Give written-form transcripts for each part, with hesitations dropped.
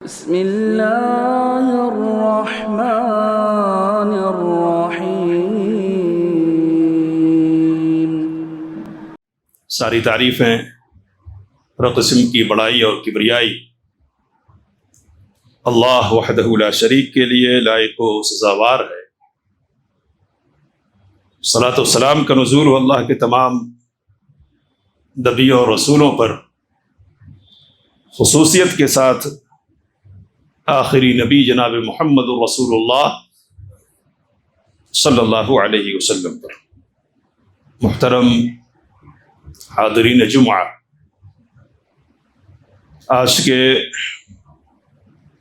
بسم اللہ الرحمن الرحیم۔ ساری تعریفیں ہر قسم کی بڑائی اور کبریائی اللہ وحدہ لا شریک کے لیے لائق و سزاوار ہے۔ صلاۃ و سلام کا نزول ہو اللہ کے تمام نبیوں اور رسولوں پر، خصوصیت کے ساتھ آخری نبی جناب محمد رسول اللہ صلی اللہ علیہ وسلم پر۔ محترم حاضرین جمعہ، آج کے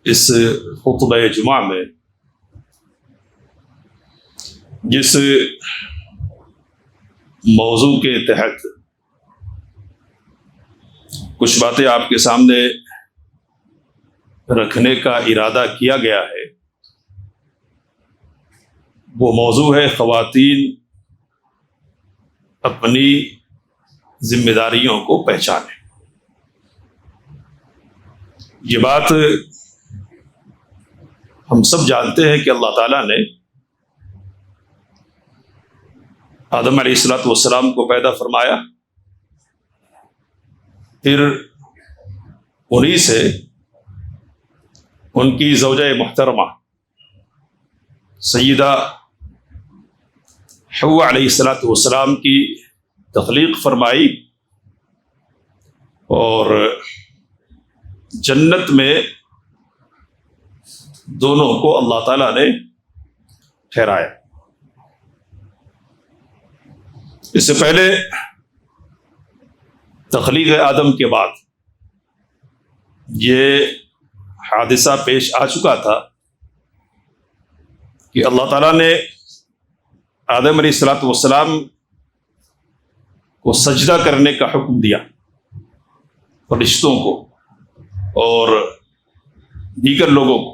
اس خطبہ جمعہ میں جس موضوع کے تحت کچھ باتیں آپ کے سامنے رکھنے کا ارادہ کیا گیا ہے، وہ موضوع ہے خواتین اپنی ذمہ داریوں کو پہچانیں۔ یہ بات ہم سب جانتے ہیں کہ اللہ تعالیٰ نے آدم علیہ السلام کو پیدا فرمایا، پھر انہی سے ان کی زوجہ محترمہ سیدہ حوا علیہ السلام کی تخلیق فرمائی، اور جنت میں دونوں کو اللہ تعالیٰ نے ٹھہرایا۔ اس سے پہلے تخلیق آدم کے بعد یہ حادثہ پیش آ چکا تھا کہ اللہ تعالیٰ نے آدم علیہ السلام کو سجدہ کرنے کا حکم دیا، فرشتوں کو اور دیگر لوگوں کو۔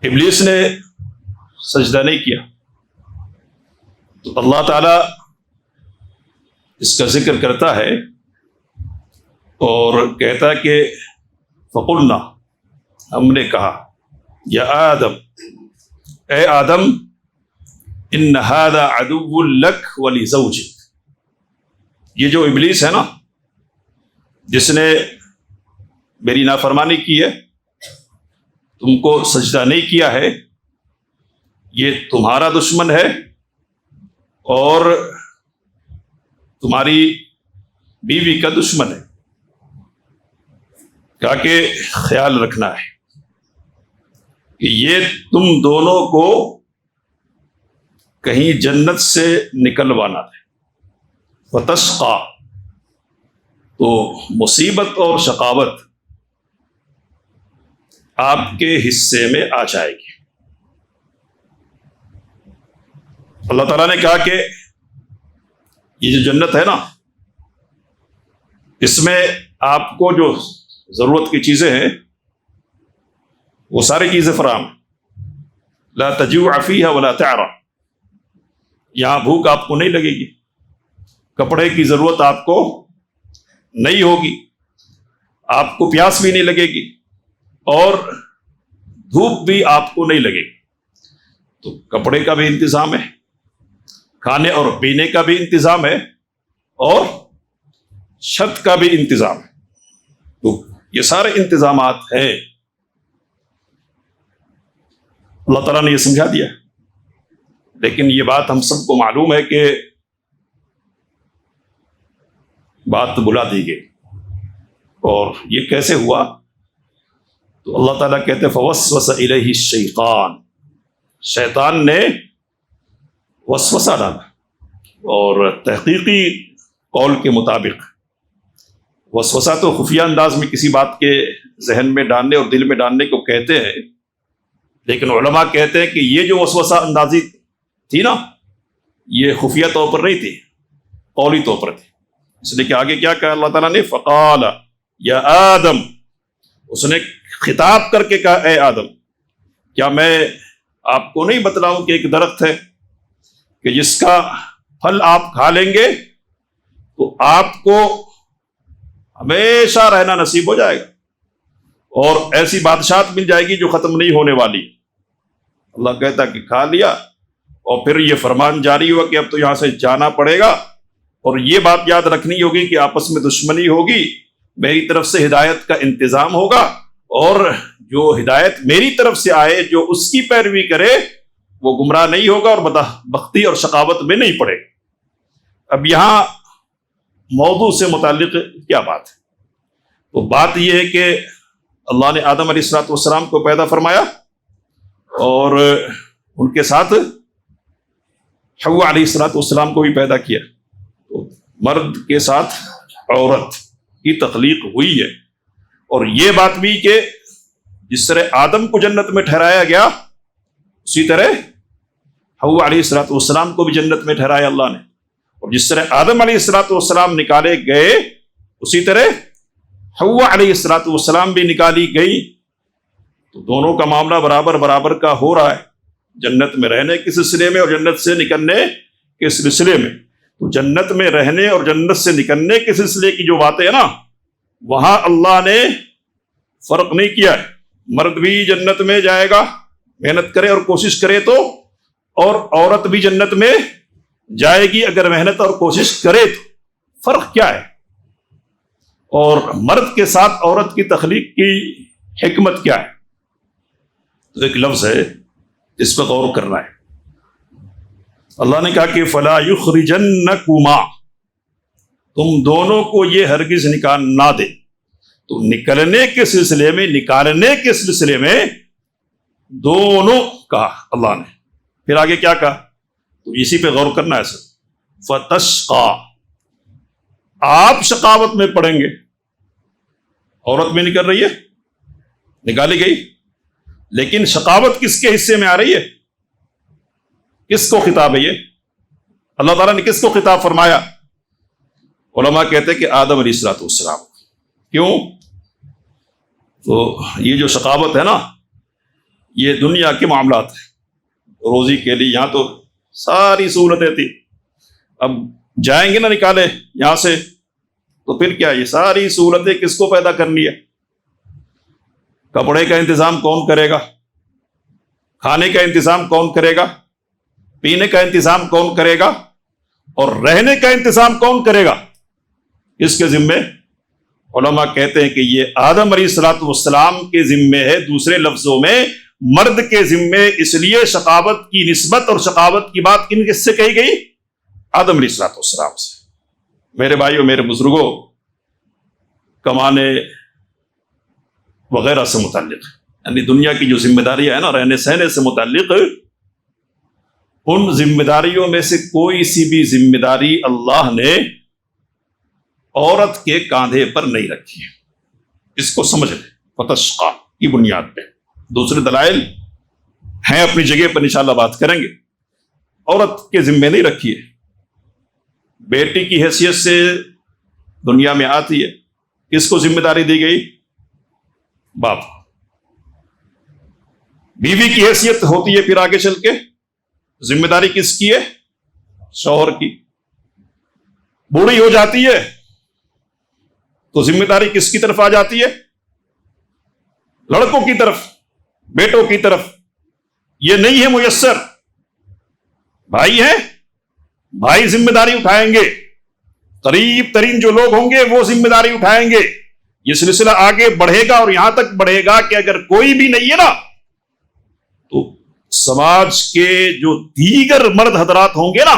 ابلیس نے سجدہ نہیں کیا، تو اللہ تعالیٰ اس کا ذکر کرتا ہے اور کہتا ہے کہ فقلنا، ہم نے کہا، یا آدم، اے آدم، ان هذا عدو لک ولزوجک، یہ جو ابلیس ہے نا، جس نے میری نافرمانی کی ہے، تم کو سجدہ نہیں کیا ہے، یہ تمہارا دشمن ہے اور تمہاری بیوی کا دشمن ہے۔ کہا کہ خیال رکھنا ہے کہ یہ تم دونوں کو کہیں جنت سے نکلوانا ہے، وتشقى، تو مصیبت اور شقاوت آپ کے حصے میں آ جائے گی۔ اللہ تعالیٰ نے کہا کہ یہ جو جنت ہے نا، اس میں آپ کو جو ضرورت کی چیزیں ہیں وہ ساری چیزیں فراہم، لا تجوع فیہا ولا تعرى، یہاں بھوک آپ کو نہیں لگے گی، کپڑے کی ضرورت آپ کو نہیں ہوگی، آپ کو پیاس بھی نہیں لگے گی اور دھوپ بھی آپ کو نہیں لگے گی۔ تو کپڑے کا بھی انتظام ہے، کھانے اور پینے کا بھی انتظام ہے، اور چھت کا بھی انتظام ہے۔ تو یہ سارے انتظامات ہیں، اللہ تعالیٰ نے یہ سمجھا دیا۔ لیکن یہ بات ہم سب کو معلوم ہے کہ بات بلا دی گئی، اور یہ کیسے ہوا؟ تو اللہ تعالیٰ کہتے فوسوس الیہ الشیطان، شیطان نے وسوسہ ڈالا، اور تحقیقی قول کے مطابق وسوسہ تو خفیہ انداز میں کسی بات کے ذہن میں ڈالنے اور دل میں ڈالنے کو کہتے ہیں، لیکن علماء کہتے ہیں کہ یہ جو وسوسہ اندازی تھی نا، یہ خفیہ طور پر نہیں تھی، قولی طور پر تھی۔ اس لیے کہ آگے کیا کہا اللہ تعالیٰ نے؟ فقال یا آدم، اس نے خطاب کر کے کہا، اے آدم، کیا میں آپ کو نہیں بتلاؤں کہ ایک درخت ہے کہ جس کا پھل آپ کھا لیں گے تو آپ کو ہمیشہ رہنا نصیب ہو جائے گا، اور ایسی بادشاہت مل جائے گی جو ختم نہیں ہونے والی۔ اللہ کہتا کہ کھا لیا، اور پھر یہ فرمان جاری ہوا کہ اب تو یہاں سے جانا پڑے گا، اور یہ بات یاد رکھنی ہوگی کہ آپس میں دشمنی ہوگی، میری طرف سے ہدایت کا انتظام ہوگا، اور جو ہدایت میری طرف سے آئے جو اس کی پیروی کرے وہ گمراہ نہیں ہوگا اور بدبختی اور شقاوت میں نہیں پڑے۔ اب یہاں موضوع سے متعلق کیا بات ہے؟ تو بات یہ ہے کہ اللہ نے آدم علیہ السلام کو پیدا فرمایا اور ان کے ساتھ حوا علیہ السلام کو بھی پیدا کیا۔ تو مرد کے ساتھ عورت کی تخلیق ہوئی ہے، اور یہ بات بھی کہ جس طرح آدم کو جنت میں ٹھہرایا گیا اسی طرح حوا علیہ السلام کو بھی جنت میں ٹھہرایا اللہ نے، اور جس طرح آدم علیہ السلام نکالے گئے اسی طرح حوا علیہ السلام بھی نکالی گئی۔ تو دونوں کا معاملہ برابر برابر کا ہو رہا ہے، جنت میں رہنے کے سلسلے میں اور جنت سے نکلنے کے سلسلے میں۔ تو جنت میں رہنے اور جنت سے نکلنے کے سلسلے کی جو باتیں ہیں نا، وہاں اللہ نے فرق نہیں کیا ہے۔ مرد بھی جنت میں جائے گا محنت کرے اور کوشش کرے تو، اور عورت بھی جنت میں جائے گی اگر محنت اور کوشش کرے تو۔ فرق کیا ہے؟ اور مرد کے ساتھ عورت کی تخلیق کی حکمت کیا ہے؟ تو ایک لفظ ہے اس پر غور کرنا ہے۔ اللہ نے کہا کہ فَلَا يُخْرِجَنَّكُمَا، تم دونوں کو یہ ہرگز نکال نہ دے۔ تو نکلنے کے سلسلے میں، نکالنے کے سلسلے میں دونوں کہا اللہ نے، پھر آگے کیا کہا؟ تو اسی پہ غور کرنا ہے سر۔ فَتَشْقَى، آپ شقاوت میں پڑیں گے۔ عورت میں نکل رہی ہے، نکالی گئی، لیکن شقاوت کس کے حصے میں آ رہی ہے؟ کس کو خطاب ہے یہ؟ اللہ تعالیٰ نے کس کو خطاب فرمایا؟ علماء کہتے ہیں کہ آدم علیہ السلام۔ کیوں؟ تو یہ جو شقاوت ہے نا، یہ دنیا کے معاملات ہیں، روزی کے لیے یہاں تو ساری سہولتیں تھی، اب جائیں گے نا نکالے یہاں سے تو پھر کیا، یہ ساری سہولتیں کس کو پیدا کرنی ہے؟ کپڑے کا انتظام کون کرے گا؟ کھانے کا انتظام کون کرے گا؟ پینے کا انتظام کون کرے گا؟ اور رہنے کا انتظام کون کرے گا؟ اس کے ذمے علماء کہتے ہیں کہ یہ آدم علیہ السلام کے ذمے ہے۔ دوسرے لفظوں میں مرد کے ذمے، اس لیے شقاوت کی نسبت اور شقاوت کی بات کن کس سے کہی گئی؟ آدم علیہ السلام سے۔ میرے بھائیوں، میرے بزرگوں، کمانے وغیرہ سے متعلق، یعنی دنیا کی جو ذمہ داریاں ہیں نا، رہنے سہنے سے متعلق، ان ذمہ داریوں میں سے کوئی سی بھی ذمہ داری اللہ نے عورت کے کاندھے پر نہیں رکھی ہے۔ اس کو سمجھ لیں، فتشقا کی بنیاد پہ۔ دوسرے دلائل ہیں اپنی جگہ پر، انشاءاللہ بات کریں گے۔ عورت کے ذمے نہیں رکھی ہے، بیٹی کی حیثیت سے دنیا میں آتی ہے، کس کو ذمہ داری دی گئی؟ باپ۔ بیوی کی حیثیت ہوتی ہے پھر آگے چل کے، ذمہ داری کس کی ہے؟ شوہر کی۔ بوڑھی ہو جاتی ہے تو ذمہ داری کس کی طرف آ جاتی ہے؟ لڑکوں کی طرف، بیٹوں کی طرف۔ یہ نہیں ہے میسر، بھائی ہیں، بھائی ذمہ داری اٹھائیں گے، قریب ترین جو لوگ ہوں گے وہ ذمہ داری اٹھائیں گے۔ یہ سلسلہ آگے بڑھے گا اور یہاں تک بڑھے گا کہ اگر کوئی بھی نہیں ہے نا، تو سماج کے جو دیگر مرد حضرات ہوں گے نا،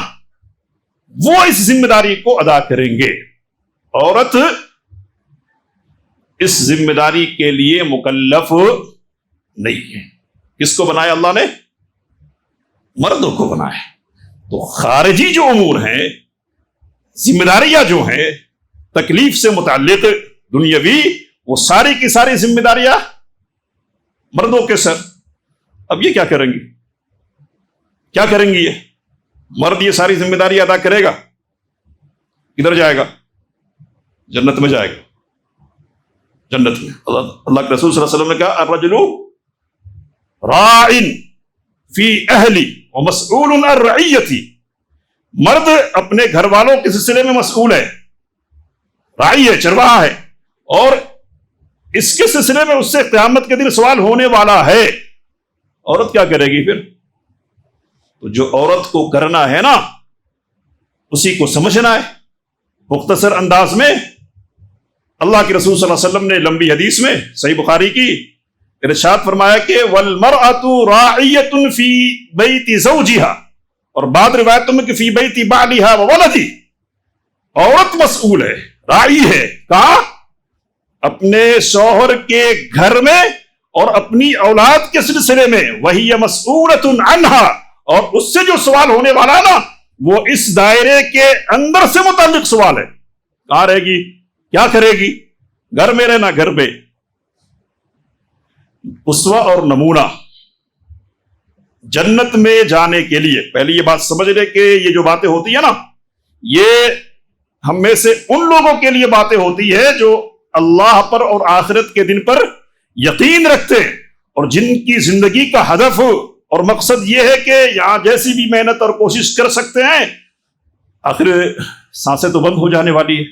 وہ اس ذمہ داری کو ادا کریں گے۔ عورت اس ذمہ داری کے لیے مکلف نہیں ہے۔ کس کو بنایا اللہ نے؟ مردوں کو بنایا۔ تو خارجی جو امور ہیں، ذمہ داریاں جو ہیں تکلیف سے متعلق دنیاوی، وہ ساری کی ساری ذمہ داریاں مردوں کے سر۔ اب یہ کیا کریں گی؟ کیا کریں گی؟ یہ مرد یہ ساری ذمہ داری ادا کرے گا، کدھر جائے گا؟ جنت میں جائے گا۔ جنت میں اللہ کے رسول صلی اللہ علیہ وسلم نے کہا الرجل راع فی اہلی ومسئول عن رعیتی، مرد اپنے گھر والوں کے سلسلے میں مسئول ہے، راعی ہے، چرواہا ہے، اور اس کے سلسلے میں اس سے قیامت کے دن سوال ہونے والا ہے، عورت کیا کرے گی پھر؟ تو جو عورت کو کرنا ہے نا اسی کو سمجھنا ہے۔ مختصر انداز میں اللہ کے رسول صلی اللہ علیہ وسلم نے لمبی حدیث میں صحیح بخاری کی ارشاد فرمایا کہ وَالْمَرْأَةُ رَاعِيَّةٌ فِي بَيْتِ زَوْجِهَا، اور بعض روایتوں میں کہ فی بیت بعلها وولدی، عورت مسئول ہے، راعی ہے، کہاں؟ اپنے شوہر کے گھر میں اور اپنی اولاد کے سلسلے میں، وَهِيَ مَسْئُولَةٌ عَنْهَا، اور اس سے جو سوال ہونے والا ہے نا وہ اس دائرے کے اندر سے متعلق سوال ہے۔ کہاں رہے گی، کیا کرے گی؟ گھر میں رہنا، گھر پہ اسوہ اور نمونہ جنت میں جانے کے لیے۔ پہلے یہ بات سمجھ لے کہ یہ جو باتیں ہوتی ہیں نا یہ ہم میں سے ان لوگوں کے لیے باتیں ہوتی ہے جو اللہ پر اور آخرت کے دن پر یقین رکھتے ہیں، اور جن کی زندگی کا ہدف اور مقصد یہ ہے کہ یہاں جیسی بھی محنت اور کوشش کر سکتے ہیں، آخر سانسیں تو بند ہو جانے والی ہے،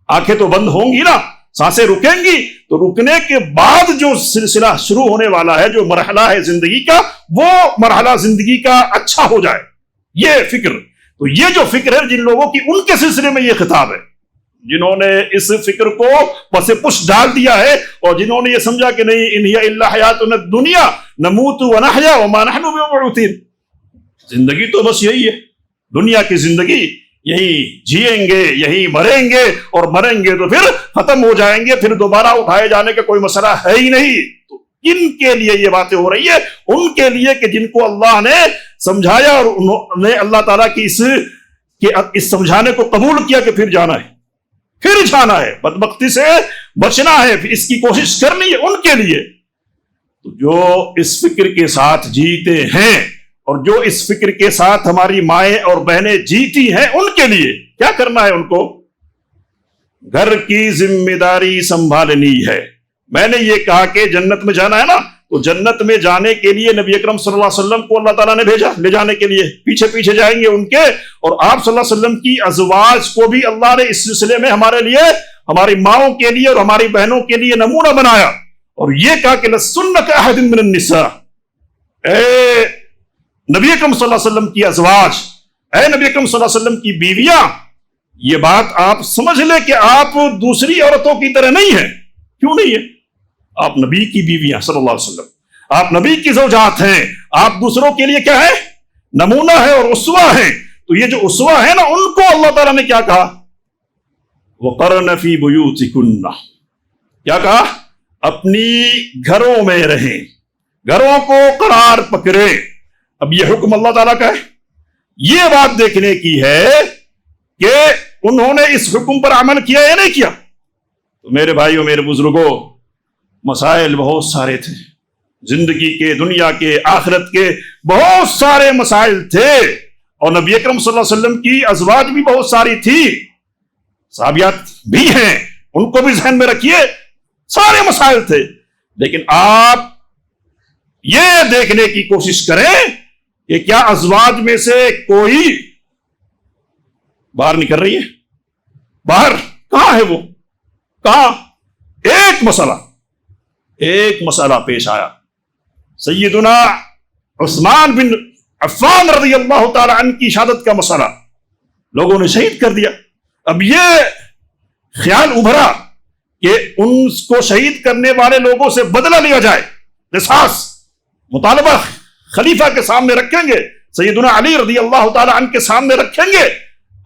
آنکھیں تو بند ہوں گی نا، سانسیں رکیں گی، تو رکنے کے بعد جو سلسلہ شروع ہونے والا ہے، جو مرحلہ ہے زندگی کا، وہ مرحلہ زندگی کا اچھا ہو جائے، یہ فکر۔ تو یہ جو فکر ہے جن لوگوں کی، ان کے سلسلے میں یہ خطاب ہے، جنہوں نے اس فکر کو پس پش ڈال دیا ہے اور جنہوں نے یہ سمجھا کہ نہیں ان ہی الا حیاتنا الدنیا نموت ونحیا وما نحن بمبعوثین، زندگی تو بس یہی ہے، دنیا کی زندگی، یہی جیئیں گے، یہی مریں گے، اور مریں گے تو پھر ختم ہو جائیں گے، پھر دوبارہ اٹھائے جانے کا کوئی مسئلہ ہے ہی نہیں۔ تو کن کے لیے یہ باتیں ہو رہی ہے؟ ان کے لیے کہ جن کو اللہ نے سمجھایا اور انہوں نے اللہ تعالیٰ کی اس سمجھانے کو قبول کیا کہ پھر جانا ہے، پھر جانا ہے، بدبختی سے بچنا ہے، اس کی کوشش کرنی ہے، ان کے لیے۔ تو جو اس فکر کے ساتھ جیتے ہیں اور جو اس فکر کے ساتھ ہماری مائیں اور بہنیں جیتی ہیں، ان کے لیے کیا کرنا ہے؟ ان کو گھر کی ذمہ داری سنبھالنی ہے۔ میں نے یہ کہا کہ جنت میں جانا ہے نا، تو جنت میں جانے کے لیے نبی اکرم صلی اللہ علیہ وسلم کو اللہ تعالیٰ نے بھیجا لے جانے کے لیے، پیچھے پیچھے جائیں گے ان کے، اور آپ صلی اللہ علیہ وسلم کی ازواج کو بھی اللہ نے اس سلسلے میں ہمارے لیے، ہماری ماؤں کے لیے اور ہماری بہنوں کے لیے نمونہ بنایا، اور یہ کہا کہ لَسُنَّ كَأَحَدٍ مِّنَ النِّسَاءِ، اے نبی اکرم صلی اللہ علیہ وسلم کی ازواج، اے نبی اکرم صلی اللہ علیہ وسلم کی بیویاں، یہ بات آپ سمجھ لیں کہ آپ دوسری عورتوں کی طرح نہیں ہیں۔ کیوں نہیں ہے؟ آپ نبی کی بیویاں صلی اللہ علیہ وسلم، آپ نبی کی زوجات ہیں، آپ دوسروں کے لیے کیا ہے؟ نمونہ ہے اور اسوہ ہیں۔ تو یہ جو اسوہ ہے نا، ان کو اللہ تعالیٰ نے کیا کہا؟ وَقَرْنَ فِي بُيُوتِكُنَّ، کیا کہا؟ اپنی گھروں میں رہیں، گھروں کو قرار پکڑیں۔ اب یہ حکم اللہ تعالیٰ کا ہے، یہ بات دیکھنے کی ہے کہ انہوں نے اس حکم پر عمل کیا یا نہیں کیا۔ تو میرے بھائیوں، میرے بزرگوں، مسائل بہت سارے تھے، زندگی کے، دنیا کے، آخرت کے بہت سارے مسائل تھے، اور نبی اکرم صلی اللہ علیہ وسلم کی ازواج بھی بہت ساری تھی، صحابیات بھی ہیں، ان کو بھی ذہن میں رکھیے، سارے مسائل تھے۔ لیکن آپ یہ دیکھنے کی کوشش کریں کہ کیا ازواج میں سے کوئی باہر نکل رہی ہے؟ باہر کہاں ہے وہ؟ کہاں؟ ایک مسئلہ پیش آیا، سیدنا عثمان بن عفان رضی اللہ تعالی عنہ کی شہادت کا مسئلہ، لوگوں نے شہید کر دیا۔ اب یہ خیال ابھرا کہ ان کو شہید کرنے والے لوگوں سے بدلہ لیا جائے، قصاص، مطالبہ خلیفہ کے سامنے رکھیں گے، سیدنا علی رضی اللہ تعالی عنہ کے سامنے رکھیں گے۔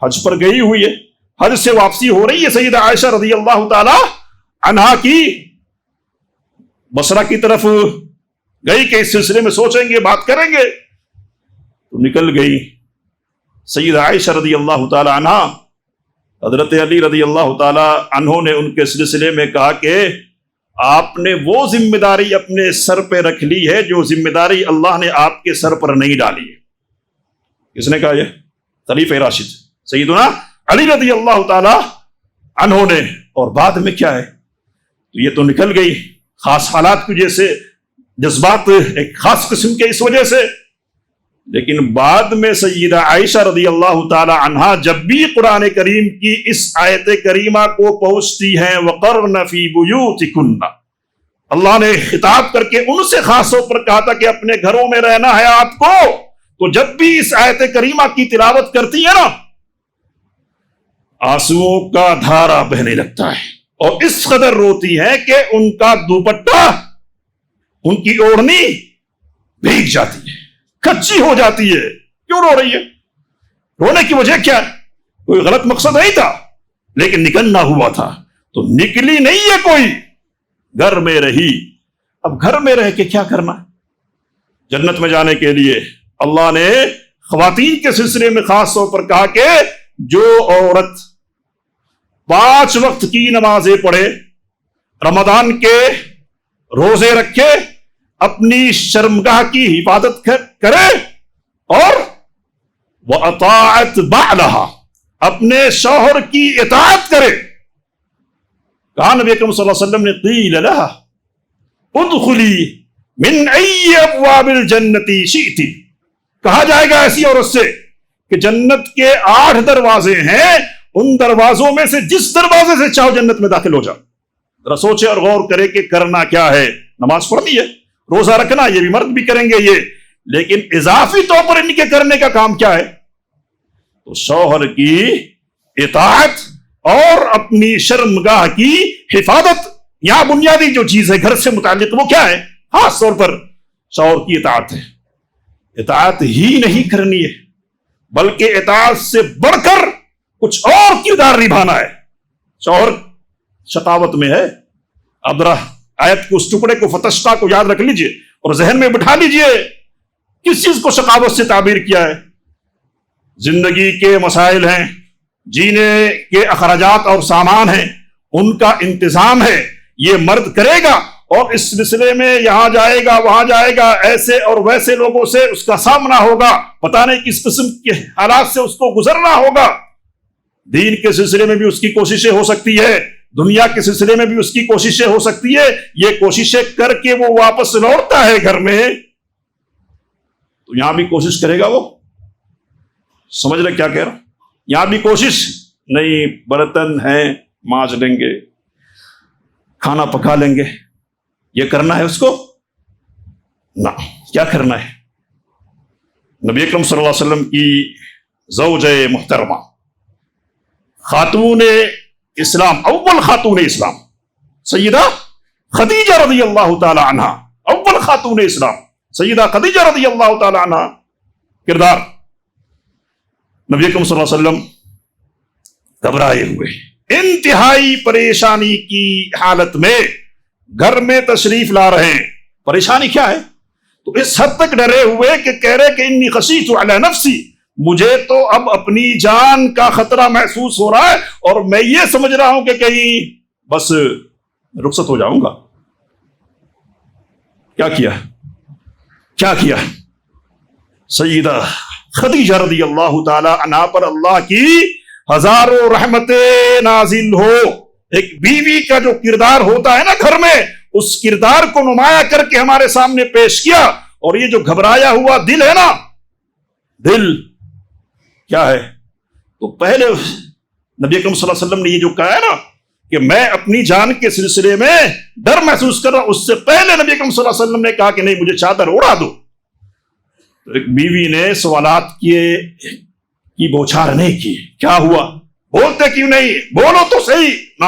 حج پر گئی ہوئی ہے، حج سے واپسی ہو رہی ہے، سیدہ عائشہ رضی اللہ تعالی عنہا کی بصرہ کی طرف گئی کہ اس سلسلے میں سوچیں گے، بات کریں گے، تو نکل گئی سیدہ عائشہ رضی اللہ تعالی عنہا۔ حضرت علی رضی اللہ تعالی عنہ نے ان کے سلسلے میں کہا کہ آپ نے وہ ذمہ داری اپنے سر پہ رکھ لی ہے جو ذمہ داری اللہ نے آپ کے سر پر نہیں ڈالی ہے۔ کس نے کہا؟ یہ خلیفہ راشد سیدنا علی رضی اللہ تعالی عنہ نے۔ اور بعد میں کیا ہے؟ تو یہ تو نکل گئی خاص حالات کی وجہ سے، جذبات ایک خاص قسم کے اس وجہ سے، لیکن بعد میں سیدہ عائشہ رضی اللہ تعالی عنہا جب بھی قرآن کریم کی اس آیت کریمہ کو پہنچتی ہیں وَقَرْنَ فِي بُيُوتِكُنَّ، اللہ نے خطاب کر کے ان سے خاص طور پر کہا تھا کہ اپنے گھروں میں رہنا ہے آپ کو، تو جب بھی اس آیت کریمہ کی تلاوت کرتی ہے نا، آنسوؤں کا دھارا بہنے لگتا ہے اور اس قدر روتی ہے کہ ان کا دوپٹہ، ان کی اوڑھنی بھیگ جاتی ہے، کچی ہو جاتی ہے۔ کیوں رو رہی ہے؟ رونے کی وجہ کیا ہے؟ کوئی غلط مقصد نہیں تھا، لیکن نکلنا ہوا تھا تو نکلی نہیں ہے، کوئی گھر میں رہی۔ اب گھر میں رہ کے کیا کرنا؟ جنت میں جانے کے لیے اللہ نے خواتین کے سلسلے میں خاص طور پر کہا کہ جو عورت 5 وقت کی نمازیں پڑھے، رمضان کے روزے رکھے، اپنی شرمگاہ کی حفاظت کرے اور وَأَطَاعَتْ بَعْلَهَا، اپنے شوہر کی اطاعت کرے۔ کہا نبی اکرم صلی اللہ علیہ وسلم نے قیل لها ادخلی من ای ابواب الجنت شئت، کہا جائے گا ایسی عورت سے کہ جنت کے 8 دروازے ہیں، ان دروازوں میں سے جس دروازے سے چاہو جنت میں داخل ہو جاؤ۔ ذرا سوچے اور غور کرے کہ کرنا کیا ہے۔ نماز پڑھنی ہے، روزہ رکھنا، یہ بھی مرد بھی کریں گے یہ، لیکن اضافی طور پر ان کے کرنے کا کام کیا ہے؟ تو شوہر کی اطاعت اور اپنی شرمگاہ کی حفاظت۔ یہاں بنیادی جو چیز ہے گھر سے متعلق وہ کیا ہے؟ خاص طور پر شوہر کی اطاعت ہے۔ اطاعت ہی نہیں کرنی ہے بلکہ اطاعت سے بڑھ کر کچھ اور کردار نبھانا ہے۔ شوہر شقاوت میں ہے، اب ذرا آیت کو، اس ٹکڑے کو، فتشتا کو یاد رکھ لیجئے اور ذہن میں بٹھا لیجئے۔ کس چیز کو شقاوت سے تعبیر کیا ہے؟ زندگی کے مسائل ہیں، جینے کے اخراجات اور سامان ہیں، ان کا انتظام ہے، یہ مرد کرے گا اور اس سلسلے میں یہاں جائے گا، وہاں جائے گا، ایسے اور ویسے لوگوں سے اس کا سامنا ہوگا، پتہ نہیں کس قسم کے حالات سے اس کو گزرنا ہوگا۔ دین کے سلسلے میں بھی اس کی کوششیں ہو سکتی ہے، دنیا کے سلسلے میں بھی اس کی کوششیں ہو سکتی ہے۔ یہ کوششیں کر کے وہ واپس لوٹتا ہے گھر میں، تو یہاں بھی کوشش کرے گا وہ۔ سمجھ رہے کیا کہہ رہا ہوں؟ یہاں بھی کوشش نہیں، برتن ہیں مانج لیں گے، کھانا پکا لیں گے، یہ کرنا ہے اس کو؟ نہ، کیا کرنا ہے؟ نبی اکرم صلی اللہ علیہ وسلم کی زوجہ محترمہ، خاتون اسلام، اول خاتون اسلام، سیدہ خدیجہ رضی اللہ تعالی عنہ، اول خاتون اسلام سیدہ خدیجہ رضی اللہ تعالی عنہ کردار۔ نبی اکرم صلی اللہ علیہ وسلم گھبرائے ہوئے، انتہائی پریشانی کی حالت میں گھر میں تشریف لا رہے ہیں۔ پریشانی کیا ہے؟ تو اس حد تک ڈرے ہوئے کہ کہہ رہے کہ انی خشیت علی نفسی، مجھے تو اب اپنی جان کا خطرہ محسوس ہو رہا ہے اور میں یہ سمجھ رہا ہوں کہ کہیں بس رخصت ہو جاؤں گا۔ کیا کیا سیدہ خدیجہ رضی اللہ تعالی عنہا پر اللہ کی ہزاروں رحمتیں نازل ہو۔ ایک بیوی کا جو کردار ہوتا ہے نا گھر میں، اس کردار کو نمایاں کر کے ہمارے سامنے پیش کیا۔ اور یہ جو گھبرایا ہوا دل ہے نا، دل کیا ہے؟ تو پہلے نبی اکرم صلی اللہ علیہ وسلم نے یہ جو کہا ہے نا کہ میں اپنی جان کے سلسلے میں ڈر محسوس کر رہا ہوں، اس سے پہلے نبی اکرم صلی اللہ علیہ وسلم نے کہا کہ نہیں، مجھے چادر اڑا دو۔ تو ایک بیوی نے سوالات کی بوچھار نہیں کی، کیا ہوا؟ بولتے کیوں نہیں؟ بولو تو صحیح نا،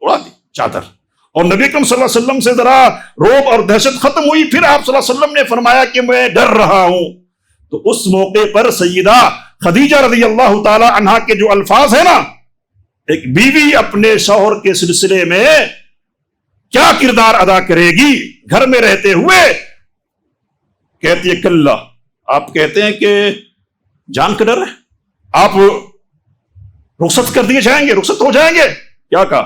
اڑا دی چادر۔ اور نبی اکرم صلی اللہ علیہ وسلم سے ذرا روب اور دہشت ختم ہوئی، پھر آپ صلی اللہ علیہ وسلم نے فرمایا کہ میں ڈر رہا ہوں۔ تو اس موقع پر سیدہ خدیجہ رضی اللہ تعالی عنہا کے جو الفاظ ہیں نا، ایک بیوی اپنے شوہر کے سلسلے میں کیا کردار ادا کرے گی گھر میں رہتے ہوئے؟ کہتی ہے کلا، آپ کہتے ہیں کہ جان کا ڈر ہے، آپ رخصت کر دیے جائیں گے، رخصت ہو جائیں گے؟ کیا کہا؟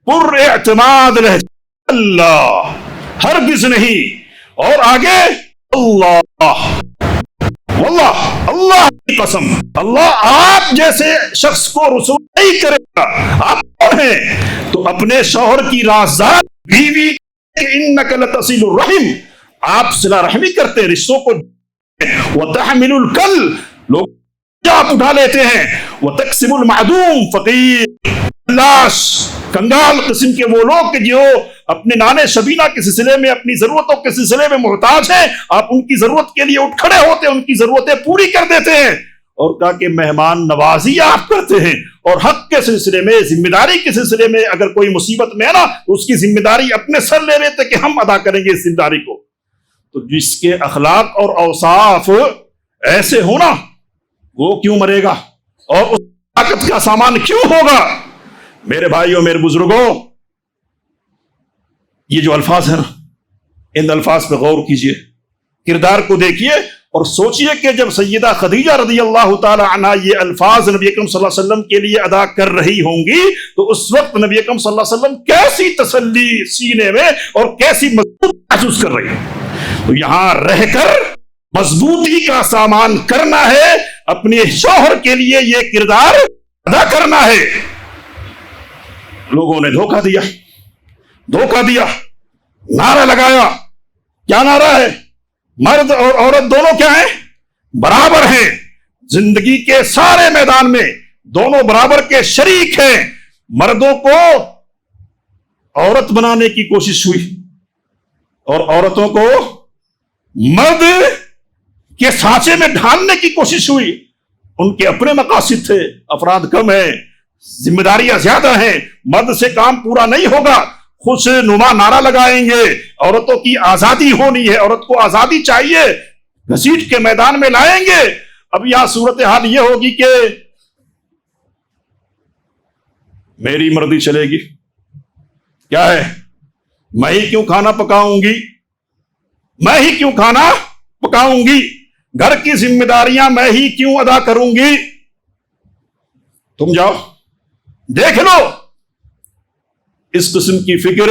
پر اعتماد لہجہ، اللہ، ہرگز نہیں۔ اور آگے اللہ، واللہ، اللہ کی قسم، اللہ آپ جیسے شخص کو رسول نہیں کرے گا۔ آپ کون ہیں؟ تو اپنے شوہر کی رازدار بیوی، انک لتصل الرحم، آپ صلہ رحمی کرتے، رشتوں کو، وتحمل الکل، لوگ آپ اٹھا لیتے ہیں، وتکسب المعدوم، فقیر لاش کنگال قسم کے وہ لوگ کہ جو اپنے نانے شبینہ کے سلسلے میں اپنی ضرورتوں کے سلسلے میں محتاج ہیں، آپ ان کی ضرورت کے لیے اٹھ کھڑے ہوتے ہیں، ان کی ضرورتیں پوری کر دیتے ہیں، اور کہا کہ مہمان نوازی آپ کرتے ہیں، اور حق کے سلسلے میں، ذمہ داری کے سلسلے میں اگر کوئی مصیبت میں ہے نا تو اس کی ذمہ داری اپنے سر لے لیتے کہ ہم ادا کریں گے اس ذمہ داری کو۔ تو جس کے اخلاق اور اوصاف ایسے ہونا وہ کیوں مرے گا، اور اس طاقت کا سامان کیوں ہوگا؟ میرے بھائیوں، میرے بزرگوں، یہ جو الفاظ ہیں نا، ان الفاظ پہ غور کیجئے، کردار کو دیکھیے اور سوچئے کہ جب سیدہ خدیجہ رضی اللہ تعالی عنہا یہ الفاظ نبی اکرم صلی اللہ علیہ وسلم کے لیے ادا کر رہی ہوں گی تو اس وقت نبی اکرم صلی اللہ علیہ وسلم کیسی تسلی سینے میں اور کیسی مضبوط محسوس کر رہی ہیں۔ تو یہاں رہ کر مضبوطی کا سامان کرنا ہے، اپنے شوہر کے لیے یہ کردار ادا کرنا ہے۔ لوگوں نے دھوکہ دیا، نعرہ لگایا۔ کیا نعرہ ہے؟ مرد اور عورت دونوں کیا ہیں؟ برابر ہیں، زندگی کے سارے میدان میں دونوں برابر کے شریک ہیں۔ مردوں کو عورت بنانے کی کوشش ہوئی اور عورتوں کو مرد کے سانچے میں ڈھالنے کی کوشش ہوئی۔ ان کے اپنے مقاصد تھے، افراد کم ہیں، ذمہ داریاں زیادہ ہیں، مرد سے کام پورا نہیں ہوگا، خوش نما نعرہ لگائیں گے، عورتوں کی آزادی ہونی ہے، عورت کو آزادی چاہیے، گھسیٹ کے میدان میں لائیں گے۔ اب یہاں صورتحال یہ ہوگی کہ میری مرضی چلے گی، کیا ہے؟ میں ہی کیوں کھانا پکاؤں گی، گھر کی ذمہ داریاں میں ہی کیوں ادا کروں گی؟ تم جاؤ دیکھ لو۔ اس قسم کی فکر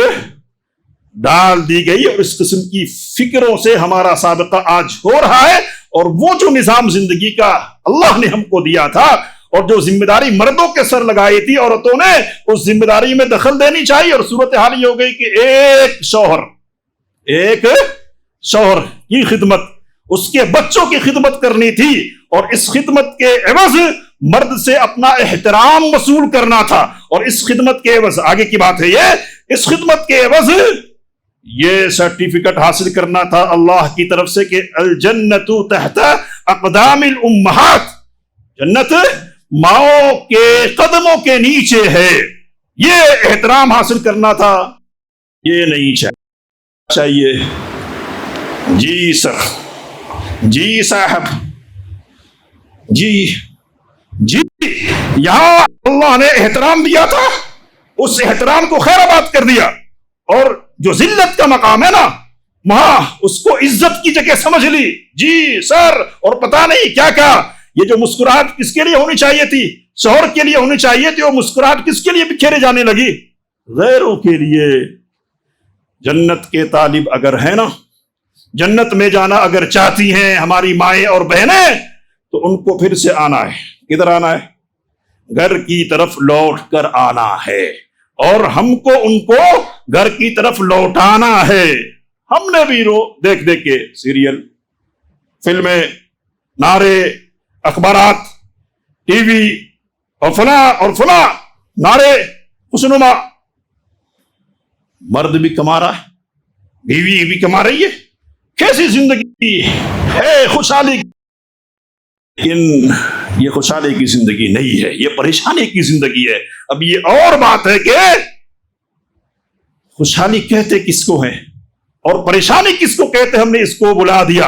ڈال دی گئی اور اس قسم کی فکروں سے ہمارا سابقہ آج ہو رہا ہے، اور وہ جو نظام زندگی کا اللہ نے ہم کو دیا تھا اور جو ذمہ داری مردوں کے سر لگائی تھی عورتوں نے، اس ذمہ داری میں دخل دینی چاہیے۔ اور صورتحال یہ ہو گئی کہ ایک شوہر کی خدمت، اس کے بچوں کی خدمت کرنی تھی، اور اس خدمت کے عوض مرد سے اپنا احترام وصول کرنا تھا، اور اس خدمت کے عوض آگے کی بات ہے اس خدمت کے عوض یہ سرٹیفکیٹ حاصل کرنا تھا اللہ کی طرف سے کہ الجنت تحت اقدام الامہات، جنت ماؤں کے قدموں کے نیچے ہے، یہ احترام حاصل کرنا تھا۔ یہ نہیں چاہیے جی سر، جی صاحب، جی یہاں اللہ نے احترام دیا تھا، اس احترام کو خیر آباد کر دیا، اور جو ذلت کا مقام ہے نا وہاں اس کو عزت کی جگہ سمجھ لی، جی سر، اور پتہ نہیں کیا کہا۔ یہ جو مسکراہٹ کس کے لیے ہونی چاہیے تھی؟ شوہر کے لیے ہونی چاہیے تھی، وہ مسکراہٹ کس کے لیے بکھیرے جانے لگی؟ غیروں کے لیے۔ جنت کے طالب اگر ہے نا، جنت میں جانا اگر چاہتی ہیں ہماری مائیں اور بہنیں، تو ان کو پھر سے آنا ہے۔ کدھر آنا ہے؟ گھر کی طرف لوٹ کر آنا ہے، اور ہم کو ان کو گھر کی طرف لوٹانا ہے۔ ہم نے بھی دیکھ کے سیریل، فلمیں، نعرے، اخبارات، ٹی وی اور فلاں نعرے خوشنما، مرد بھی کما رہا ہے، بیوی بھی کما رہی ہے، کیسی زندگی ہے خوشحالی؟ لیکن یہ خوشحالی کی زندگی نہیں ہے، یہ پریشانی کی زندگی ہے۔ اب یہ اور بات ہے کہ خوشحالی کہتے کس کو ہے اور پریشانی کس کو کہتے، ہم نے اس کو بلا دیا،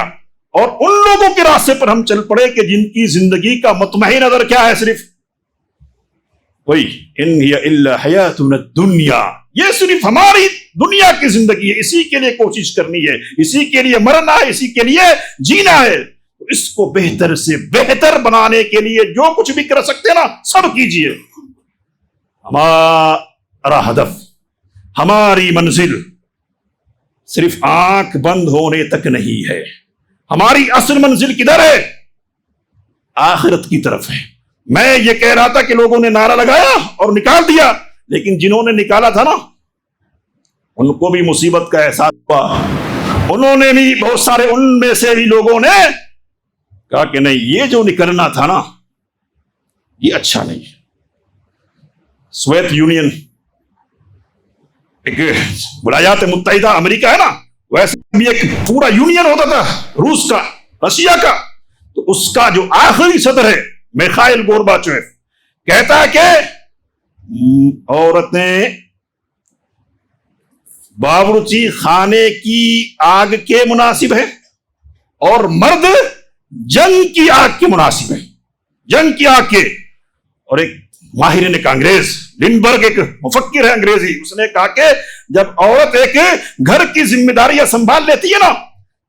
اور ان لوگوں کے راستے پر ہم چل پڑے کہ جن کی زندگی کا مطمئن نظر کیا ہے؟ صرف وہی ان ہی الا حیاتنا الدنیا، یہ صرف ہماری دنیا کی زندگی ہے، اسی کے لیے کوشش کرنی ہے، اسی کے لیے مرنا ہے، اسی کے لیے جینا ہے۔ اس کو بہتر سے بہتر بنانے کے لیے جو کچھ بھی کر سکتے نا سب کیجئے۔ ہمارا ہدف، ہماری منزل صرف آنکھ بند ہونے تک نہیں ہے، ہماری اصل منزل کدھر ہے؟ آخرت کی طرف ہے۔ میں یہ کہہ رہا تھا کہ لوگوں نے نعرہ لگایا اور نکال دیا، لیکن جنہوں نے نکالا تھا نا ان کو بھی مصیبت کا احساس ہوا، انہوں نے بھی، بہت سارے ان میں سے بھی لوگوں نے کہا کہ نہیں، یہ جو نکلنا تھا نا یہ اچھا نہیں۔ سوویت یونین ایک ولایات متحدہ امریکہ ہے نا، ویسے بھی ایک پورا یونین ہوتا تھا روس کا، رشیا کا، تو اس کا جو آخری صدر ہے میخائیل گورباچوف کہتا ہے کہ عورتیں باورچی خانے کی آگ کے مناسب ہے اور مرد جنگ کی آگ کے مناسب ہے، جنگ کی آگ کے۔ اور ایک ماہرین کانگریس لنڈبرگ ایک مفکر ہے انگریزی، اس نے کہا کہ جب عورت ایک گھر کی ذمہ داریاں سنبھال لیتی ہے نا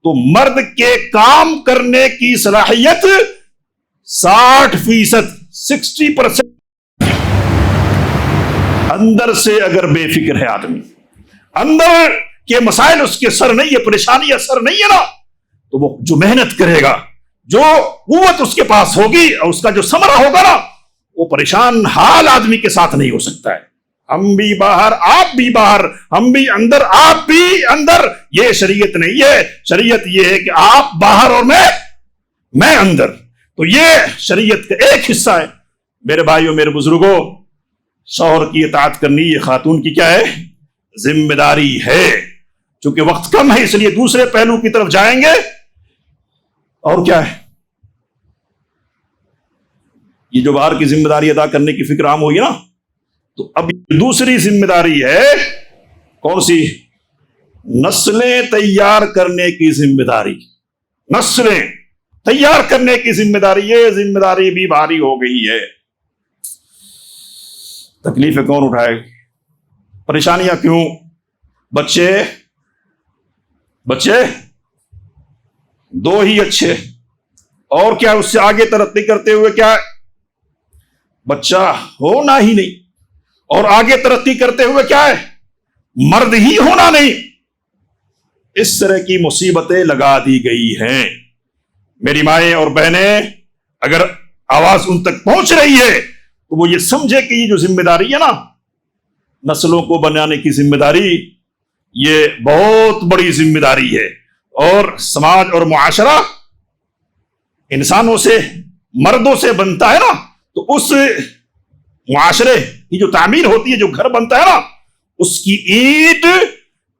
تو مرد کے کام کرنے کی صلاحیت 60%، 60% اندر سے اگر بے فکر ہے آدمی، اندر کے مسائل اس کے سر نہیں ہے، پریشانیاں سر نہیں ہے نا، تو وہ جو محنت کرے گا، جو قوت اس کے پاس ہوگی اور اس کا جو ثمرہ ہوگا نا، وہ پریشان حال آدمی کے ساتھ نہیں ہو سکتا ہے۔ ہم بھی باہر آپ بھی باہر، ہم بھی اندر آپ بھی اندر، یہ شریعت نہیں ہے۔ شریعت یہ ہے کہ آپ باہر اور میں اندر، تو یہ شریعت کا ایک حصہ ہے۔ میرے بھائیوں، میرے بزرگوں، شوہر کی اطاعت کرنی یہ خاتون کی کیا ہے؟ ذمہ داری ہے۔ چونکہ وقت کم ہے اس لیے دوسرے پہلو کی طرف جائیں گے۔ اور کیا ہے؟ یہ جو باہر کی ذمہ داری ادا کرنے کی فکر عام ہوئی نا، تو اب دوسری ذمہ داری ہے کون سی؟ نسلیں تیار کرنے کی ذمہ داری، نسلیں تیار کرنے کی ذمہ داری۔ یہ ذمہ داری بھی بھاری ہو گئی ہے۔ تکلیفیں کون اٹھائے؟ پریشانیاں کیوں؟ بچے دو ہی اچھے، اور کیا اس سے آگے ترقی کرتے ہوئے کیا بچہ ہونا ہی نہیں، اور آگے ترقی کرتے ہوئے کیا ہے؟ مرد ہی ہونا نہیں۔ اس طرح کی مصیبتیں لگا دی گئی ہیں۔ میری مائیں اور بہنیں، اگر آواز ان تک پہنچ رہی ہے تو وہ یہ سمجھے کہ یہ جو ذمہ داری ہے نا، نسلوں کو بنانے کی ذمہ داری، یہ بہت بڑی ذمہ داری ہے۔ اور سماج اور معاشرہ انسانوں سے، مردوں سے بنتا ہے نا، تو اس معاشرے کی جو تعمیر ہوتی ہے، جو گھر بنتا ہے نا، اس کی اینٹ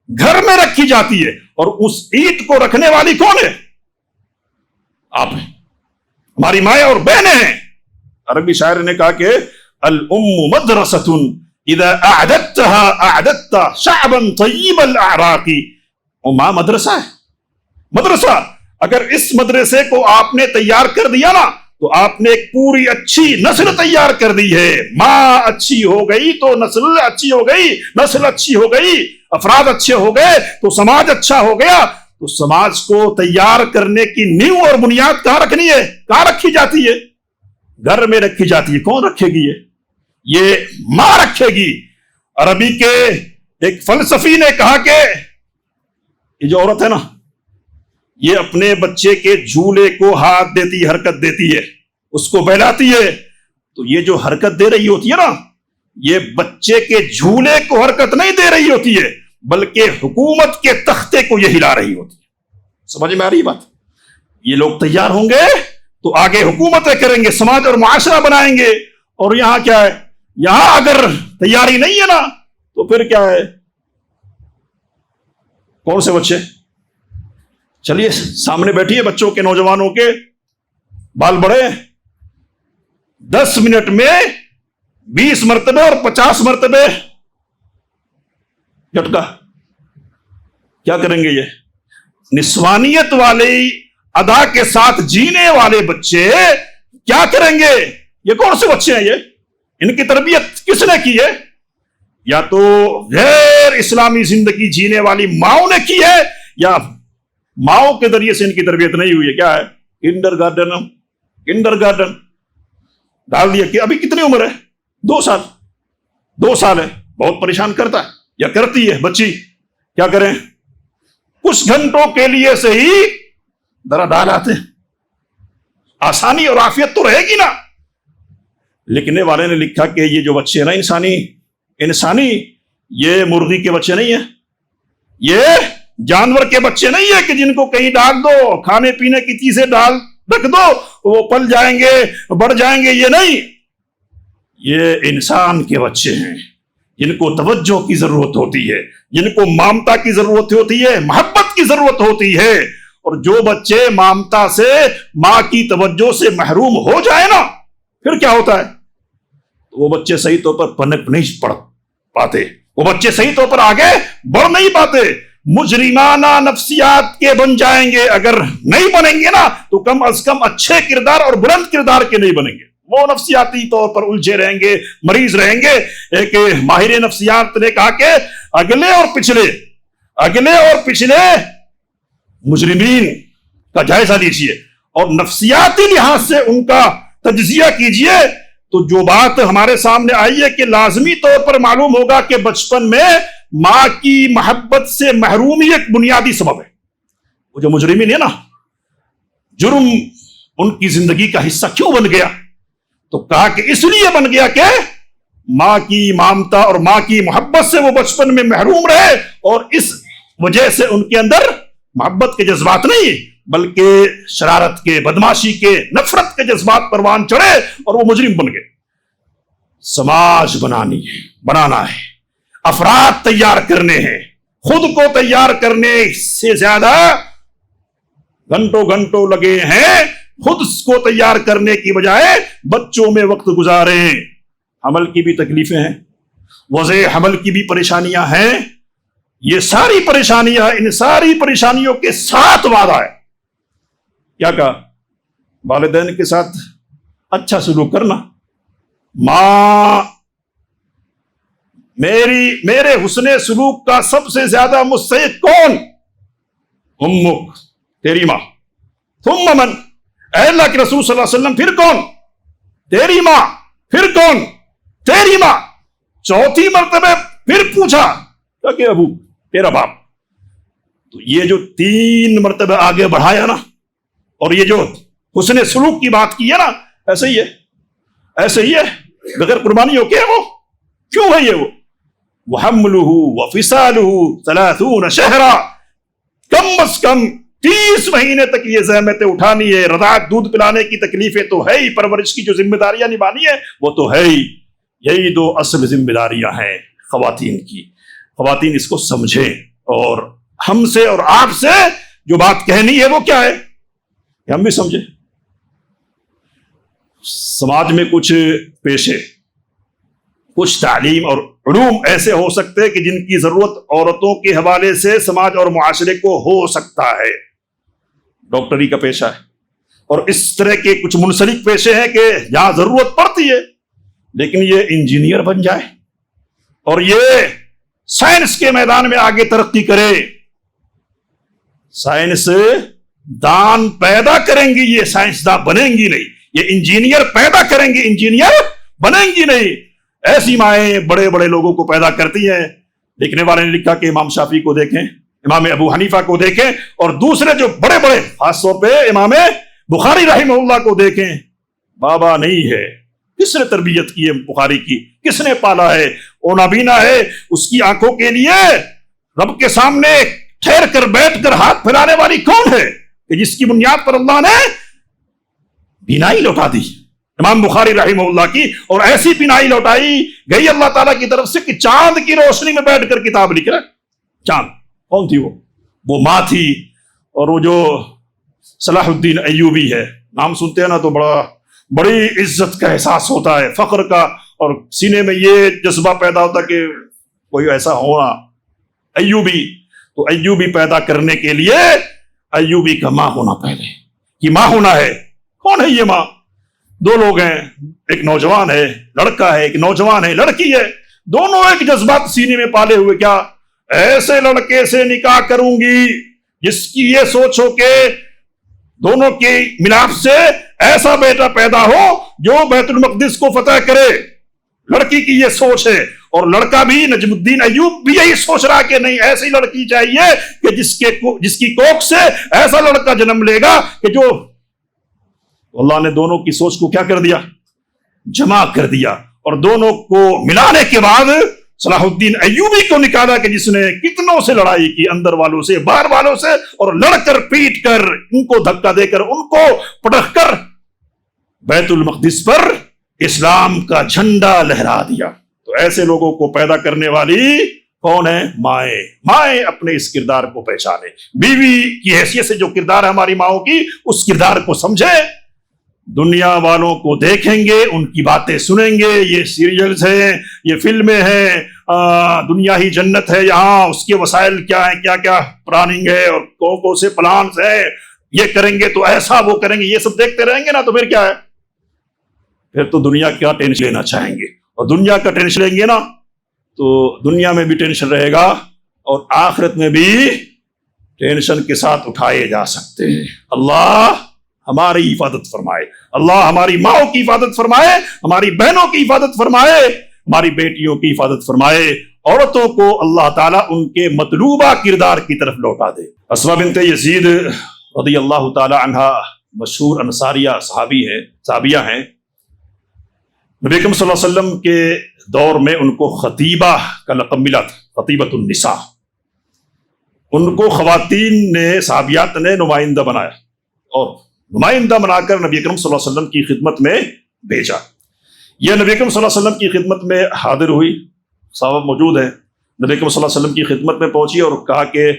گھر میں رکھی جاتی ہے، اور اس اینٹ کو رکھنے والی کون ہے؟ آپ ہیں، ہماری مائیں اور بہنیں ہیں۔ عربی شاعر نے کہا کہ الام مدرسۃ اذا اعددتها اعددت شعبا طیب الاعراق۔ ماں مدرسہ ہے، مدرسہ۔ اگر اس مدرسے کو آپ نے تیار کر دیا نا تو آپ نے ایک پوری اچھی نسل تیار کر دی ہے۔ ماں اچھی ہو گئی تو نسل اچھی ہو گئی، نسل اچھی ہو گئی، افراد اچھے ہو گئے تو سماج اچھا ہو گیا۔ تو سماج کو تیار کرنے کی نیو اور بنیاد کہاں رکھنی ہے؟ کہاں رکھی جاتی ہے؟ گھر میں رکھی جاتی ہے۔ کون رکھے گی؟ یہ ماں رکھے گی۔ عربی کے ایک فلسفی نے کہا کہ یہ جو عورت ہے نا، یہ اپنے بچے کے جھولے کو ہاتھ دیتی، حرکت دیتی ہے، اس کو بہلاتی ہے، تو یہ جو حرکت دے رہی ہوتی ہے نا، یہ بچے کے جھولے کو حرکت نہیں دے رہی ہوتی ہے، بلکہ حکومت کے تختے کو یہ ہلا رہی ہوتی ہے۔ سمجھ میں آ رہی بات؟ یہ لوگ تیار ہوں گے تو آگے حکومتیں کریں گے، سماج اور معاشرہ بنائیں گے۔ اور یہاں کیا ہے؟ یہاں اگر تیاری نہیں ہے نا تو پھر کیا ہے؟ کون سے بچے؟ چلیے سامنے بیٹھیے، بچوں کے، نوجوانوں کے بال بڑے، 10 منٹ میں 20 مرتبے اور 50 مرتبے جھٹکا۔ کیا کریں گے؟ یہ نسوانیت والی ادا کے ساتھ جینے والے بچے کیا کریں گے؟ یہ کون سے بچے ہیں؟ یہ ان کی تربیت کس نے کی ہے؟ یا تو غیر اسلامی زندگی جینے والی ماؤں نے کی ہے، یا ماؤں کے ذریعے سے ان کی تربیت نہیں ہوئی ہے۔ کیا ہے؟ کنڈر گارڈن ڈال دیا۔ کہ ابھی کتنی عمر ہے؟ 2 سال، 2 سال ہے، بہت پریشان کرتا ہے یا کرتی ہے بچی۔ کیا کریں؟ کچھ گھنٹوں کے لیے سے ہی ذرا ڈال آتے ہیں، آسانی اور عافیت تو رہے گی نا۔ لکھنے والے نے لکھا کہ یہ جو بچے ہیں نا، انسانی، یہ مرغی کے بچے نہیں ہیں، یہ جانور کے بچے نہیں ہیں کہ جن کو کہیں ڈال دو، کھانے پینے کی چیزیں ڈال رکھ دو، وہ پل جائیں گے، بڑھ جائیں گے۔ یہ نہیں، یہ انسان کے بچے ہیں، جن کو توجہ کی ضرورت ہوتی ہے، جن کو مامتا کی ضرورت ہوتی ہے، محبت کی ضرورت ہوتی ہے. اور جو بچے مامتا سے، ماں کی توجہ سے محروم ہو جائے نا، پھر کیا ہوتا ہے؟ وہ بچے صحیح طور پر پنپ نہیں پڑھ پاتے، وہ بچے صحیح طور پر آگے بڑھ نہیں پاتے، مجرمانہ نفسیات کے بن جائیں گے. اگر نہیں بنیں گے نا تو کم از کم اچھے کردار اور بلند کردار کے نہیں بنیں گے. وہ نفسیاتی طور پر الجھے رہیں گے، مریض رہیں گے. ایک ماہر نفسیات نے کہا کہ اگلے اور پچھلے مجرمین کا جائزہ لیجئے اور نفسیاتی لحاظ سے ان کا تجزیہ کیجئے، تو جو بات ہمارے سامنے آئی ہے کہ لازمی طور پر معلوم ہوگا کہ بچپن میں ماں کی محبت سے محرومی ایک بنیادی سبب ہے. وہ جو مجرمین ہے نا، جرم ان کی زندگی کا حصہ کیوں بن گیا؟ تو کہا کہ اس لیے بن گیا کہ ماں کی مامتا اور ماں کی محبت سے وہ بچپن میں محروم رہے، اور اس وجہ سے ان کے اندر محبت کے جذبات نہیں بلکہ شرارت کے، بدماشی کے، نفرت کے جذبات پروان چڑھے اور وہ مجرم بن گئے. سماج بنانا ہے، افراد تیار کرنے ہیں. خود کو تیار کرنے سے زیادہ گھنٹوں لگے ہیں خود کو تیار کرنے کی بجائے بچوں میں وقت گزاریں. حمل کی بھی تکلیفیں ہیں، وضع حمل کی بھی پریشانیاں ہیں. یہ ساری پریشانیاں، ان ساری پریشانیوں کے ساتھ وعدہ ہے. کیا کہا؟ والدین کے ساتھ اچھا سلوک کرنا. ماں، میرے حسن سلوک کا سب سے زیادہ مستحق کون؟ امک، تیری ماں. ثم من، اے اللہ کے رسول صلی اللہ علیہ وسلم، پھر کون؟ تیری ماں. پھر کون؟ تیری ماں. چوتھی مرتبہ پھر پوچھا کہ ابو، تیرا باپ. تو یہ جو 3 مرتبہ آگے بڑھایا نا، اور یہ جو حسن سلوک کی بات کی ہے نا، ایسے ہی ہے بغیر قربانیوں کے. وہ کیوں ہے یہ؟ وَحَمْلُهُ وَفِصَالُهُ 30 شہرا، کم از کم 30 مہینے تک یہ زحمتیں اٹھانی ہے. رضاعت، دودھ پلانے کی تکلیفیں تو ہے ہی، پرورش کی جو ذمہ داریاں نبھانی ہے وہ تو ہے ہی. یہی 2 اصل ذمہ داریاں ہیں خواتین کی. خواتین اس کو سمجھیں، اور ہم سے اور آپ سے جو بات کہنی ہے وہ کیا ہے کہ ہم بھی سمجھیں. سماج میں کچھ پیشے، کچھ تعلیم اور علوم ایسے ہو سکتے کہ جن کی ضرورت عورتوں کے حوالے سے سماج اور معاشرے کو ہو سکتا ہے. ڈاکٹری کا پیشہ ہے، اور اس طرح کے کچھ منسلک پیشے ہیں کہ جہاں ضرورت پڑتی ہے. لیکن یہ انجینئر بن جائے اور یہ سائنس کے میدان میں آگے ترقی کرے، سائنس دان پیدا کریں گی، یہ سائنسداں بنیں گی نہیں. یہ انجینئر پیدا کریں گی، انجینئر بنیں گی نہیں. ایسی مائیں بڑے بڑے لوگوں کو پیدا کرتی ہیں. لکھنے والے نے لکھا کہ امام شافعی کو دیکھیں، امام ابو حنیفہ کو دیکھیں، اور دوسرے جو بڑے بڑے، خاص طور پہ امام بخاری رحمہ اللہ کو دیکھیں. بابا نہیں ہے. کس نے تربیت کی ہے بخاری کی؟ کس نے پالا ہے؟ وہ نابینا ہے، اس کی آنکھوں کے لیے رب کے سامنے ٹھہر کر بیٹھ کر ہاتھ پھیلانے والی کون ہے کہ جس کی بنیاد پر اللہ نے بینائی لوٹا دی امام بخاری رحمہ اللہ کی. اور ایسی بینائی لوٹائی گئی اللہ تعالیٰ کی طرف سے کہ چاند کی روشنی میں بیٹھ کر کتاب لکھ رہے. چاند کون تھی؟ وہ ماں تھی. اور وہ جو صلاح الدین ایوبی ہے، نام سنتے ہیں نا تو بڑی عزت کا احساس ہوتا ہے، فخر کا، اور سینے میں یہ جذبہ پیدا ہوتا کہ کوئی ایسا ہونا. ایوبی، تو ایوبی پیدا کرنے کے لیے ایوبی کا ماں ہونا پہلے. یہ ماں ہونا ہے. کون ہے یہ ماں؟ 2 لوگ ہیں، ایک نوجوان ہے، لڑکا ہے، ایک نوجوان ہے، لڑکی ہے. دونوں ایک جذبات سینے میں پالے ہوئے. کیا؟ ایسے لڑکے سے نکاح کروں گی جس کی یہ سوچ ہو کہ دونوں کے ملاپ سے ایسا بیٹا پیدا ہو جو بیت المقدس کو فتح کرے. لڑکی کی یہ سوچ ہے، اور لڑکا بھی، نجم الدین ایوب بھی یہی سوچ رہا کہ نہیں، ایسی لڑکی چاہیے کہ جس کی کوکھ سے ایسا لڑکا جنم لے گا کہ جو... اللہ نے دونوں کی سوچ کو کیا کر دیا؟ جمع کر دیا. اور دونوں کو ملانے کے بعد صلاح الدین ایوبی کو نکالا کہ جس نے کتنوں سے لڑائی کی، اندر والوں سے، باہر والوں سے، اور لڑ کر، پیٹ کر، ان کو دھکا دے کر، ان کو پٹخ کر بیت المقدس پر اسلام کا جھنڈا لہرا دیا. تو ایسے لوگوں کو پیدا کرنے والی کون ہے؟ مائیں. مائیں اپنے اس کردار کو پہچانے. بیوی کی حیثیت سے جو کردار ہے ہماری ماؤں کی، اس کردار کو سمجھے. دنیا والوں کو دیکھیں گے، ان کی باتیں سنیں گے، یہ سیریلز ہیں، یہ فلمیں ہیں، دنیا ہی جنت ہے یہاں، اس کے وسائل کیا ہیں، کیا کیا پلاننگ ہے اور کون سے پلانز ہیں، یہ کریں گے تو ایسا، وہ کریں گے، یہ سب دیکھتے رہیں گے نا تو پھر کیا ہے؟ پھر تو دنیا کا ٹینشن لینا چاہیں گے، اور دنیا کا ٹینشن لیں گے نا تو دنیا میں بھی ٹینشن رہے گا اور آخرت میں بھی ٹینشن کے ساتھ اٹھائے جا سکتے ہیں. اللہ ہماری حفاظت فرمائے، اللہ ہماری ماؤں کی حفاظت فرمائے، ہماری بہنوں کی حفاظت فرمائے، ہماری بیٹیوں کی حفاظت فرمائے. عورتوں کو اللہ تعالیٰ ان کے مطلوبہ کردار کی طرف لوٹا دے. اسماء بنت یزید رضی اللہ تعالی عنہا مشہور انصاریہ صحابیہ ہیں. نبی اکرم صلی اللہ علیہ وسلم کے دور میں ان کو خطیبہ کا لقب ملا تھا، خطیبۃ النساء. ان کو خواتین نے، صحابیات نے نمائندہ بنایا اور نمائندہ بنا کر نبی اکرم صلی اللہ علیہ وسلم کی خدمت میں بھیجا. یہ نبی اکرم صلی اللہ علیہ وسلم کی خدمت میں حاضر ہوئی، صحابہ موجود ہیں. نبی اکرم صلی اللہ علیہ وسلم کی خدمت میں پہنچی اور کہا کہ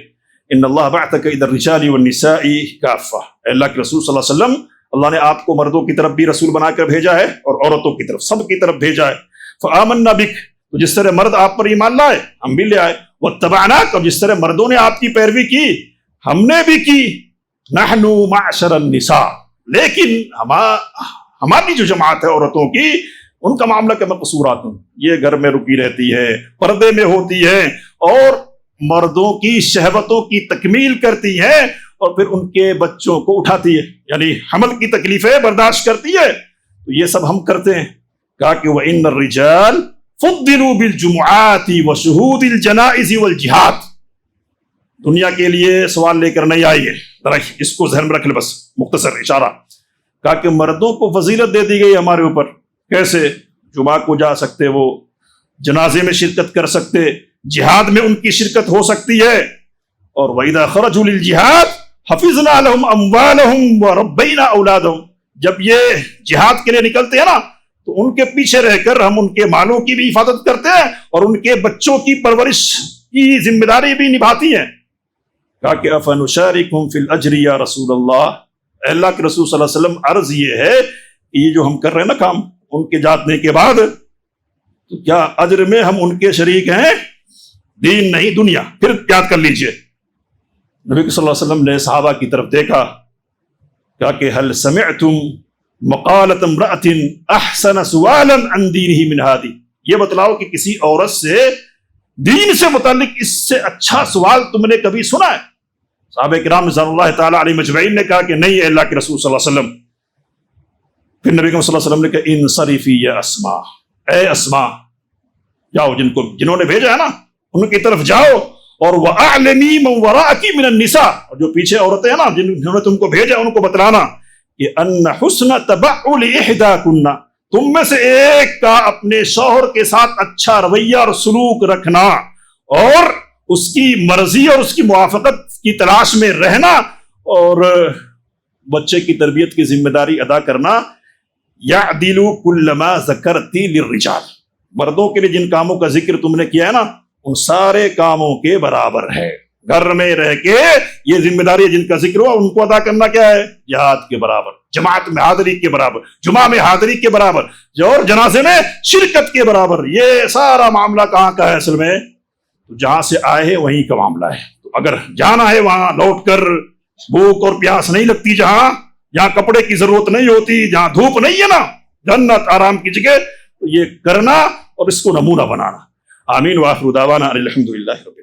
ان اللہ بعثک الی الرجال والنساء کافہ. اللہ کے رسول صلی اللہ علیہ وسلم، اللہ نے آپ کو مردوں کی طرف بھی رسول بنا کر بھیجا ہے اور عورتوں کی طرف، سب کی طرف بھیجا ہے. فآمنا بک، تو جس طرح مرد آپ پر ایمان لائے ہم بھی لے آئے. واتبعناک، اور جس طرح مردوں نے آپ کی پیروی کی ہم نے بھی کی. نحن معشر النساء، لیکن ہماری جو جماعت ہے عورتوں کی، ان کا معاملہ کہ مقصورات، یہ گھر میں رکی رہتی ہے، پردے میں ہوتی ہے اور مردوں کی شہوتوں کی تکمیل کرتی ہے اور پھر ان کے بچوں کو اٹھاتی ہے، یعنی حمل کی تکلیفیں برداشت کرتی ہے. تو یہ سب ہم کرتے ہیں. کہا کہ وَإِنَّ الرِّجَالَ فُضِّلُوا بِالْجُمُعَاتِ وَشُهُودِ الْجَنَائِزِ وَالْجِهَادِ. دنیا کے لیے سوال لے کر نہیں آئی ہے، ذرا اس کو ذہن میں رکھ لے، بس مختصر اشارہ. کہا کہ مردوں کو فضیلت دے دی گئی ہمارے اوپر. کیسے؟ جمعہ کو جا سکتے، وہ جنازے میں شرکت کر سکتے، جہاد میں ان کی شرکت ہو سکتی ہے. اور وَإِذَا خَرَجُوا لِلْجِهَادِ حَفِظْنَا لَهُمْ أَمْوَالَهُمْ وَرَبَّيْنَا أَوْلَادَهُمْ. جب یہ جہاد کے لیے نکلتے ہیں نا تو ان کے پیچھے رہ کر ہم ان کے مالوں کی بھی حفاظت کرتے ہیں اور ان کے بچوں کی پرورش کی ذمہ داری بھی نبھاتی ہیں. کہا کہ أَفَنُشَارِكُمْ فِي الْأَجْرِ يَا رسول اللہ. اللہ کے رسول صلی اللہ علیہ وسلم، عرض یہ ہے کہ یہ جو ہم کر رہے ہیں نا کام ان کے جانے کے بعد، تو کیا اجر میں ہم ان کے شریک ہیں؟ دین نہیں دنیا. پھر یاد کر لیجئے، نبی صلی اللہ علیہ وسلم نے صحابہ کی طرف دیکھا، کہا کہ هل سمعتم مقالة امرأة احسن سوالا عن دینه من هذه. یہ بتلاؤ کہ کسی عورت سے دین سے متعلق اس سے اچھا سوال تم نے کبھی سنا ہے؟ صحابہ کرام رضوان اللہ تعالی علیہ مجمعین نے کہا کہ نہیں اے اللہ کے رسول صلی اللہ علیہ وسلم. پھر نبی صلی اللہ علیہ وسلم نے کہا انصرفی یا اسماء، اے اسماء جاؤ، جنہوں نے بھیجا ہے نا ان کی طرف جاؤ، اور وَأَعْلَمِي مَنْ وَرَاءَكِ مِنَ النِّسَاء، اور جو پیچھے عورتیں ہیں نا جنہوں نے تم کو بھیجا ان کو بتلانا کہ أَنَّ حُسْنَ تَبَعُّلِ إِحْدَاكُنَّ، تم میں سے ایک کا اپنے شوہر کے ساتھ اچھا رویہ اور سلوک رکھنا اور اس کی مرضی اور اس کی موافقت کی تلاش میں رہنا اور بچے کی تربیت کی ذمہ داری ادا کرنا. يَعْدِلُ كُلَّ مَا ذَكَرْتِ لِلرِّجَالِ، مردوں کے لیے جن کاموں کا ذکر تم نے کیا ہے نا ان سارے کاموں کے برابر ہے. گھر میں رہ کے یہ ذمہ داری جن کا ذکر ہوا ان کو ادا کرنا کیا ہے؟ جہاد کے برابر، جماعت میں حاضری کے برابر، جمعہ میں حاضری کے برابر، اور جنازے میں شرکت کے برابر. یہ سارا معاملہ کہاں کا ہے اصل میں؟ تو جہاں سے آئے ہیں وہیں کا معاملہ ہے. تو اگر جانا ہے وہاں لوٹ کر، بھوک اور پیاس نہیں لگتی، جہاں کپڑے کی ضرورت نہیں ہوتی، جہاں دھوپ نہیں ہے نا، جنت آرام کی جگہ، تو یہ کرنا اور اس کو نمونہ بنانا. آمین. وآخر دعوانا الحمدللہ رب